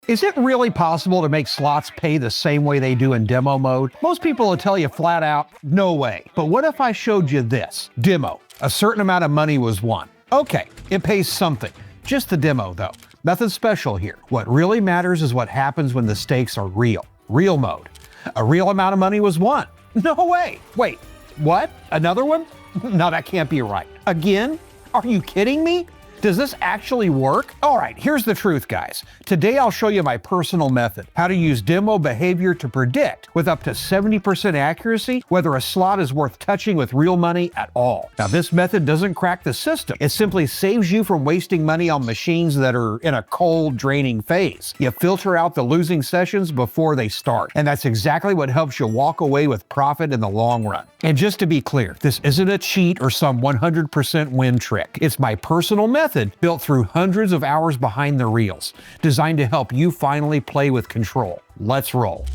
Is it really possible to make slots pay the same way they do in demo mode? Most people will tell you flat out, no way. But what if I showed you this? Demo. A certain amount of money was won. Okay, it pays something. Just the demo though. Nothing special here. What really matters is what happens when the stakes are real. Real mode. A real amount of money was won. No way. Wait, what? Another one? No, that can't be right. Again? Are you kidding me? Does this actually work? All right, here's the truth, guys. Today I'll show you my personal method, how to use demo behavior to predict with up to 70% accuracy whether a slot is worth touching with real money at all. Now, this method doesn't crack the system. It simply saves you from wasting money on machines that are in a cold, draining phase. You filter out the losing sessions before they start, and that's exactly what helps you walk away with profit in the long run. And just to be clear, this isn't a cheat or some 100% win trick. It's my personal method built through hundreds of hours behind the reels, designed to help you finally play with control. Let's roll.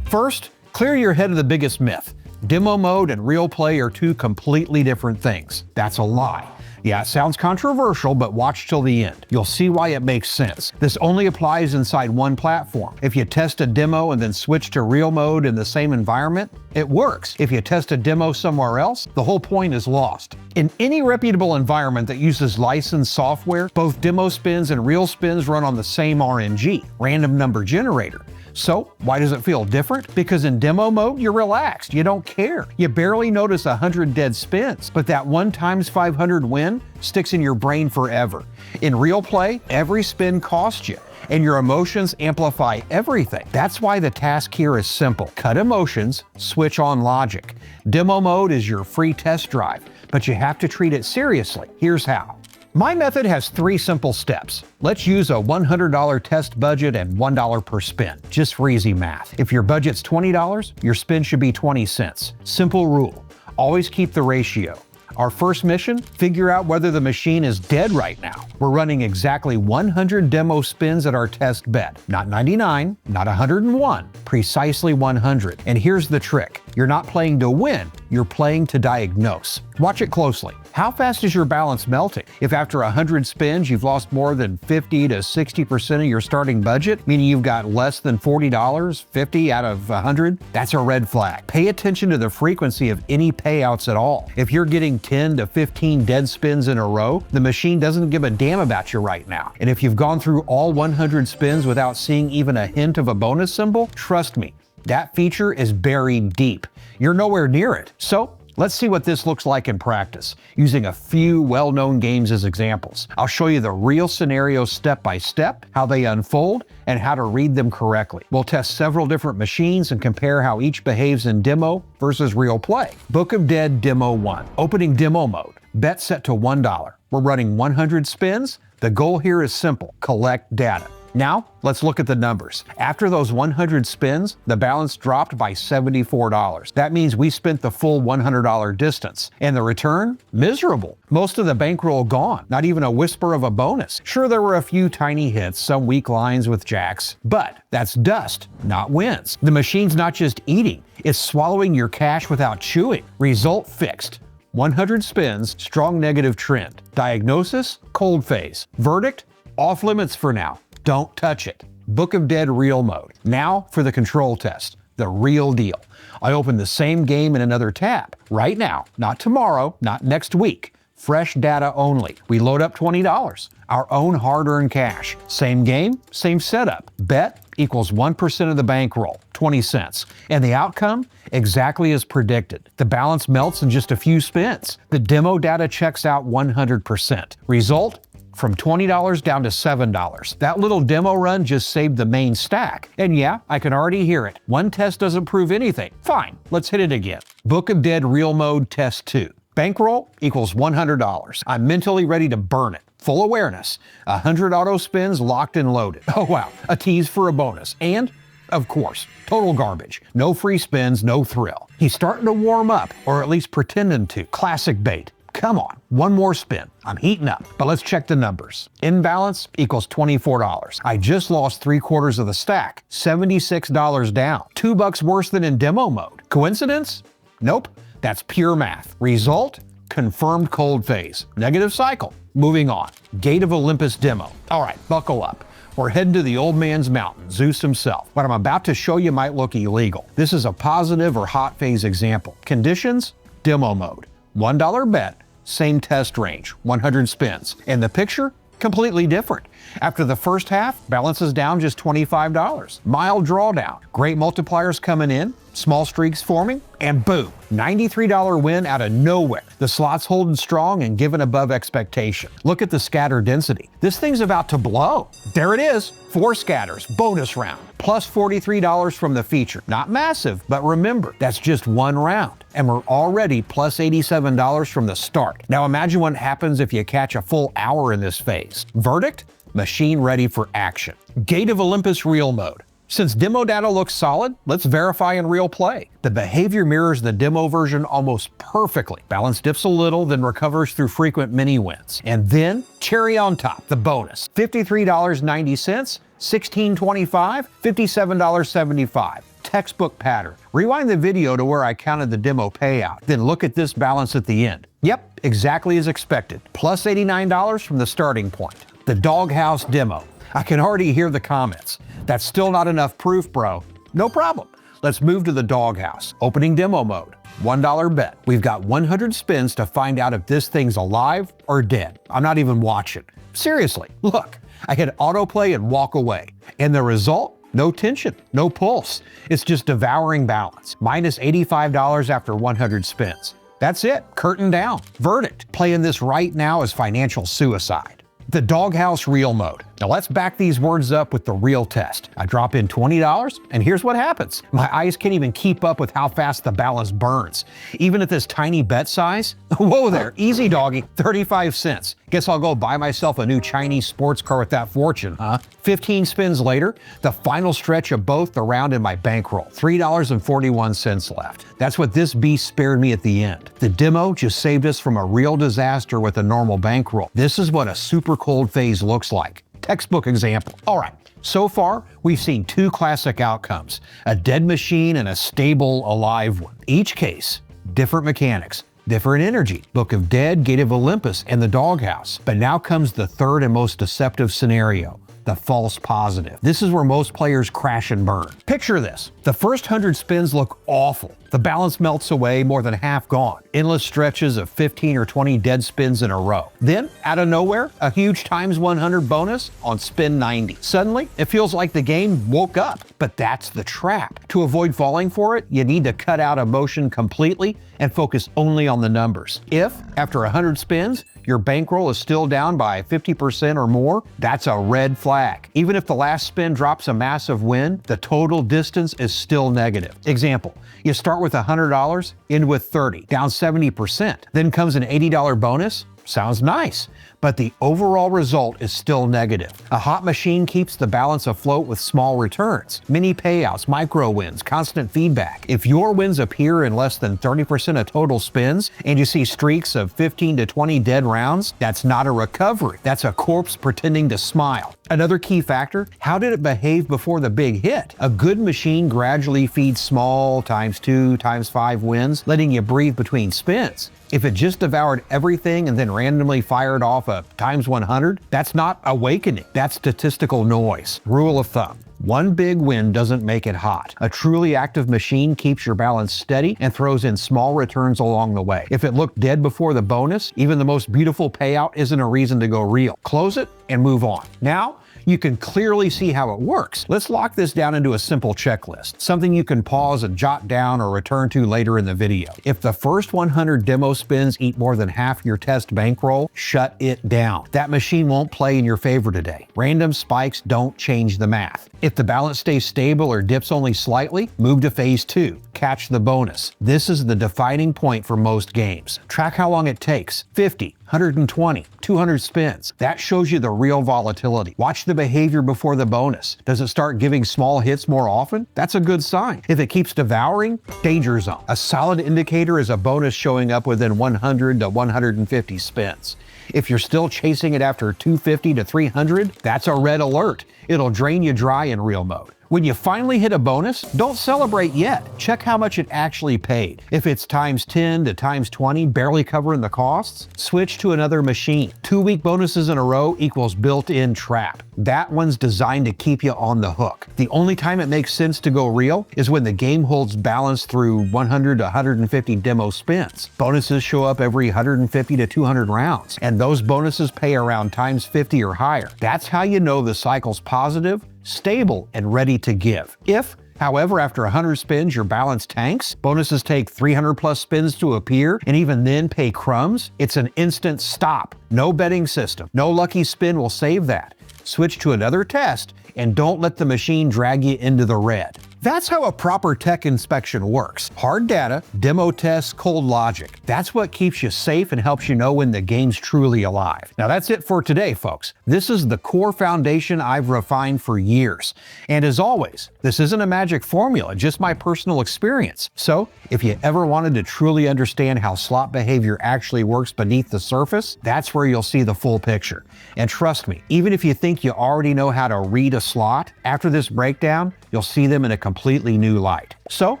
First, clear your head of the biggest myth. Demo mode and real play are two completely different things. That's a lie. Yeah, it sounds controversial, but watch till the end. You'll see why it makes sense. This only applies inside one platform. If you test a demo and then switch to real mode in the same environment, it works. If you test a demo somewhere else, the whole point is lost. In any reputable environment that uses licensed software, both demo spins and real spins run on the same RNG, random number generator. So, why does it feel different? Because in demo mode, you're relaxed. You don't care. You barely notice 100 dead spins, but that 1 times 500 win sticks in your brain forever. In real play, every spin costs you, and your emotions amplify everything. That's why the task here is simple. Cut emotions, switch on logic. Demo mode is your free test drive, but you have to treat it seriously. Here's how. My method has 3 simple steps. Let's use a $100 test budget and $1 per spin, just for easy math. If your budget's $20, your spin should be 20 cents. Simple rule. Always keep the ratio. Our first mission, figure out whether the machine is dead right now. We're running exactly 100 demo spins at our test bet. Not 99, not 101, precisely 100. And here's the trick. You're not playing to win, you're playing to diagnose. Watch it closely. How fast is your balance melting? If after 100 spins you've lost more than 50 to 60% of your starting budget, meaning you've got less than $40, 50 out of 100, that's a red flag. Pay attention to the frequency of any payouts at all. If you're getting 10 to 15 dead spins in a row, the machine doesn't give a damn about you right now. And if you've gone through all 100 spins without seeing even a hint of a bonus symbol, trust me, that feature is buried deep. You're nowhere near it. So, let's see what this looks like in practice, using a few well-known games as examples. I'll show you the real scenarios step by step, how they unfold, and how to read them correctly. We'll test several different machines and compare how each behaves in demo versus real play. Book of Dead Demo 1. Opening demo mode. Bet set to $1. We're running 100 spins. The goal here is simple. Collect data. Now, let's look at the numbers. After those 100 spins, the balance dropped by $74. That means we spent the full $100 distance. And the return? Miserable. Most of the bankroll gone. Not even a whisper of a bonus. Sure, there were a few tiny hits, some weak lines with jacks, but that's dust, not wins. The machine's not just eating, it's swallowing your cash without chewing. Result fixed. 100 spins, strong negative trend. Diagnosis? Cold phase. Verdict? Off limits for now. Don't touch it. Book of Dead real mode. Now for the control test, the real deal. I open the same game in another tab. Right now, not tomorrow, not next week. Fresh data only. We load up $20, our own hard-earned cash. Same game, same setup. Bet equals 1% of the bankroll, 20 cents. And the outcome? Exactly as predicted. The balance melts in just a few spins. The demo data checks out 100%. Result? From $20 down to $7. That little demo run just saved the main stack. And yeah, I can already hear it. One test doesn't prove anything. Fine, let's hit it again. Book of Dead Real Mode Test 2. Bankroll equals $100. I'm mentally ready to burn it. Full awareness. 100 auto spins locked and loaded. Oh wow, a tease for a bonus. And, of course, total garbage. No free spins, no thrill. He's starting to warm up, or at least pretending to. Classic bait. Come on, one more spin. I'm heating up, but let's check the numbers. Imbalance equals $24. I just lost 3/4 of the stack, $76 down. $2 worse than in demo mode. Coincidence? Nope, that's pure math. Result? Confirmed cold phase. Negative cycle. Moving on, Gate of Olympus demo. All right, buckle up. We're heading to the old man's mountain, Zeus himself. What I'm about to show you might look illegal. This is a positive or hot phase example. Conditions, demo mode. $1 bet, same test range, 100 spins. And the picture, completely different. After the first half, balance is down just $25. Mild drawdown, great multipliers coming in, small streaks forming, and boom, $93 win out of nowhere. The slot's holding strong and giving above expectation. Look at the scatter density. This thing's about to blow. There it is, 4 scatters, bonus round, plus $43 from the feature. Not massive, but remember, that's just one round. And we're already plus $87 from the start. Now imagine what happens if you catch a full hour in this phase. Verdict? Machine ready for action. Gate of Olympus Real Mode. Since demo data looks solid, let's verify in real play. The behavior mirrors the demo version almost perfectly. Balance dips a little, then recovers through frequent mini wins. And then, cherry on top, the bonus. $53.90, $16.25, $57.75. Textbook pattern. Rewind the video to where I counted the demo payout. Then look at this balance at the end. Yep, exactly as expected. Plus $89 from the starting point. The doghouse demo. I can already hear the comments. That's still not enough proof, bro. No problem. Let's move to the doghouse. Opening demo mode. $1 bet. We've got 100 spins to find out if this thing's alive or dead. I'm not even watching. Seriously, look. I hit autoplay and walk away. And the result? No tension, no pulse. It's just devouring balance. Minus $85 after 100 spins. That's it. Curtain down. Verdict. Playing this right now is financial suicide. The doghouse real mode. Now let's back these words up with the real test. I drop in $20 and here's what happens. My eyes can't even keep up with how fast the balance burns. Even at this tiny bet size. Whoa there, easy doggy, 35 cents. Guess I'll go buy myself a new Chinese sports car with that fortune, huh? 15 spins later, the final stretch of both the round in my bankroll, $3.41 left. That's what this beast spared me at the end. The demo just saved us from a real disaster with a normal bankroll. This is what a super cold phase looks like. Textbook example. All right, so far we've seen 2 classic outcomes, a dead machine and a stable, alive one. Each case, different mechanics, different energy. Book of Dead, Gate of Olympus, and the doghouse. But now comes the third and most deceptive scenario. The false positive. This is where most players crash and burn. Picture this. The first 100 spins look awful. The balance melts away, more than half gone. Endless stretches of 15 or 20 dead spins in a row. Then, out of nowhere, a huge times 100 bonus on spin 90. Suddenly, it feels like the game woke up. But that's the trap. To avoid falling for it, you need to cut out emotion completely and focus only on the numbers. If, after 100 spins, your bankroll is still down by 50% or more, that's a red flag. Even if the last spin drops a massive win, the total distance is still negative. Example, you start with $100, end with 30, down 70%. Then comes an $80 bonus. Sounds nice, but the overall result is still negative. A hot machine keeps the balance afloat with small returns, mini payouts, micro wins, constant feedback. If your wins appear in less than 30% of total spins and you see streaks of 15 to 20 dead rounds, that's not a recovery. That's a corpse pretending to smile. Another key factor, how did it behave before the big hit? A good machine gradually feeds small times 2, times 5 wins, letting you breathe between spins. If it just devoured everything and then randomly fired off a times 100, that's not awakening. That's statistical noise. Rule of thumb. One big win doesn't make it hot. A truly active machine keeps your balance steady and throws in small returns along the way. If it looked dead before the bonus, even the most beautiful payout isn't a reason to go real. Close it and move on. Now, you can clearly see how it works. Let's lock this down into a simple checklist, something you can pause and jot down or return to later in the video. If the first 100 demo spins eat more than half your test bankroll, shut it down. That machine won't play in your favor today. Random spikes don't change the math. If the balance stays stable or dips only slightly, move to phase 2. Catch the bonus. This is the defining point for most games. Track how long it takes. 50, 120, 200 spins. That shows you the real volatility. Watch the behavior before the bonus. Does it start giving small hits more often? That's a good sign. If it keeps devouring, danger zone. A solid indicator is a bonus showing up within 100 to 150 spins. If you're still chasing it after 250 to 300, that's a red alert. It'll drain you dry in real mode. When you finally hit a bonus, don't celebrate yet. Check how much it actually paid. If it's times 10 to times 20, barely covering the costs, switch to another machine. 2-week bonuses in a row equals built-in trap. That one's designed to keep you on the hook. The only time it makes sense to go real is when the game holds balance through 100 to 150 demo spins. Bonuses show up every 150 to 200 rounds, and those bonuses pay around times 50 or higher. That's how you know the cycle's positive, stable, and ready to give. If, however, after 100 spins your balance tanks, bonuses take 300 plus spins to appear, and even then pay crumbs, it's an instant stop. No betting system. No lucky spin will save that. Switch to another test, and don't let the machine drag you into the red. That's how a proper tech inspection works. Hard data, demo tests, cold logic. That's what keeps you safe and helps you know when the game's truly alive. Now that's it for today, folks. This is the core foundation I've refined for years. And as always, this isn't a magic formula, just my personal experience. So if you ever wanted to truly understand how slot behavior actually works beneath the surface, that's where you'll see the full picture. And trust me, even if you think you already know how to read a slot, after this breakdown, you'll see them in a completely new light. So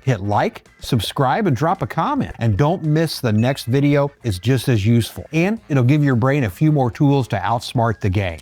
hit like, subscribe, and drop a comment. And don't miss the next video. It's just as useful. And it'll give your brain a few more tools to outsmart the game.